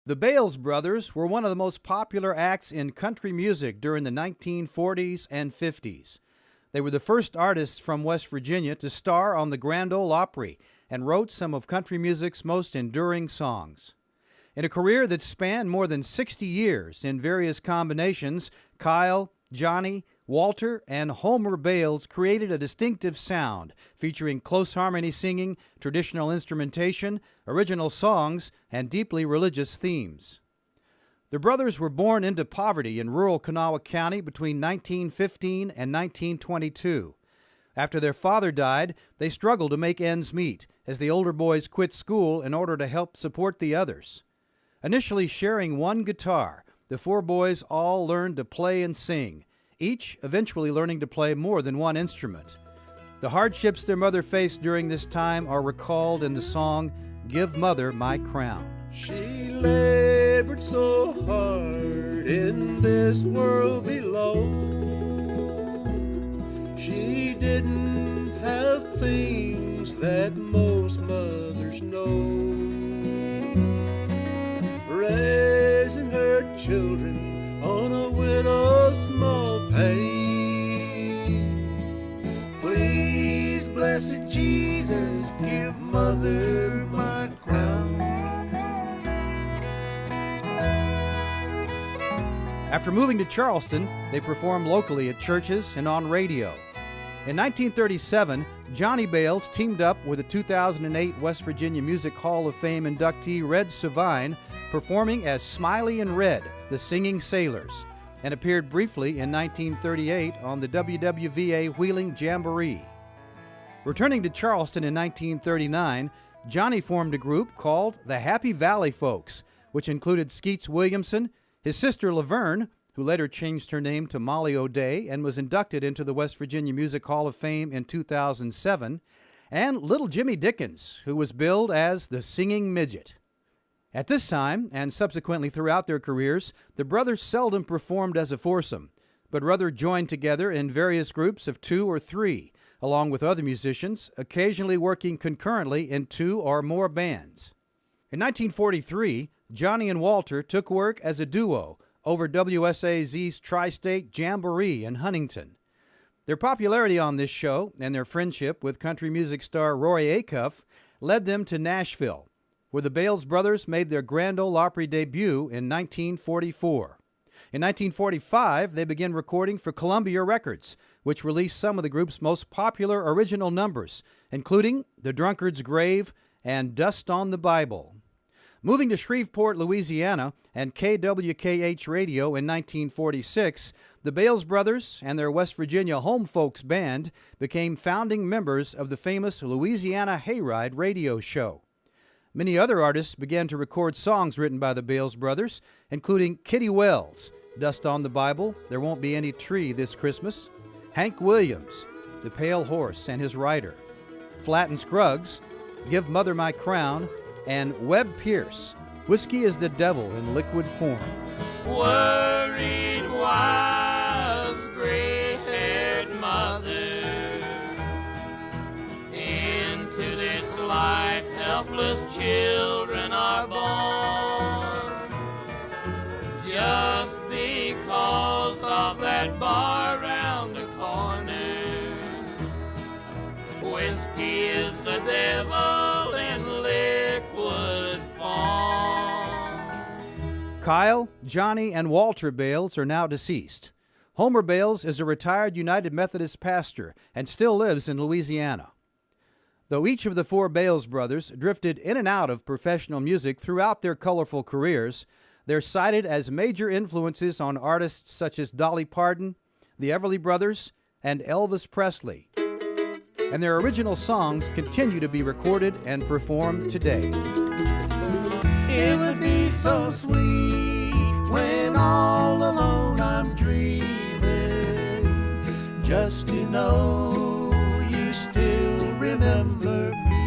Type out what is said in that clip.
The BAILES brothers were one of the most popular acts in country music during the 1940s and 50s. They were the first artists from West Virginia to star on the Grand Ole Opry and wrote some of country music's most enduring songs. In a career that spanned more than 60 years in various combinations, Kyle, Johnny, Walter, and Homer BAILES created a distinctive sound featuring close harmony singing, traditional instrumentation, original songs, and deeply religious themes. The brothers were born into poverty in rural Kanawha County between 1915 and 1922. After their father died, they struggled to make ends meet as the older boys quit school in order to help support the others. Initially sharing one guitar, the four boys all learned to play and sing, each eventually learning to play more than one instrument. The hardships their mother faced during this time are recalled in the song, "Give Mother My Crown." She labored so hard in this world below. She didn't have things that most mothers know. Raising her children on a widow's small pay. Please, blessed Jesus, give Mother my crown. After moving to Charleston, they performed locally at churches and on radio. In 1937, Johnny BAILES teamed up with the 2008 West Virginia Music Hall of Fame inductee Red Savine, performing as Smiley and Red, the Singing Sailors, and appeared briefly in 1938 on the WWVA Wheeling Jamboree. Returning to Charleston in 1939, Johnny formed a group called the Happy Valley Folks, which included Skeets Williamson, his sister Laverne, who later changed her name to Molly O'Day and was inducted into the West Virginia Music Hall of Fame in 2007, and little Jimmy Dickens, who was billed as the Singing Midget. At this time, and subsequently throughout their careers, the brothers seldom performed as a foursome, but rather joined together in various groups of two or three, along with other musicians, occasionally working concurrently in two or more bands. In 1943, Johnny and Walter took work as a duo over WSAZ's Tri-State Jamboree in Huntington. Their popularity on this show and their friendship with country music star Roy Acuff led them to Nashville, where the BAILES brothers made their Grand Ole Opry debut in 1944. In 1945, they began recording for Columbia Records, which released some of the group's most popular original numbers, including The Drunkard's Grave and Dust on the Bible. Moving to Shreveport, Louisiana, and KWKH Radio in 1946, the BAILES brothers and their West Virginia Home Folks Band became founding members of the famous Louisiana Hayride radio show. Many other artists began to record songs written by the BAILES brothers, including Kitty Wells, Dust on the Bible, There Won't Be Any Tree This Christmas, Hank Williams, The Pale Horse and His Rider, Flatt and Scruggs, Give Mother My Crown, and Webb Pierce, Whiskey is the Devil in Liquid Form. Worried wise, gray-haired mother, into this life helpless children are born, just because of that bar round the corner. Whiskey is the devil in liquid form. Kyle, Johnny, and Walter BAILES are now deceased. Homer BAILES is a retired United Methodist pastor and still lives in Louisiana. Though each of the four BAILES brothers drifted in and out of professional music throughout their colorful careers, they're cited as major influences on artists such as Dolly Parton, the Everly Brothers, and Elvis Presley. And their original songs continue to be recorded and performed today. It would be so sweet when all alone I'm dreaming, just to know you still remember me.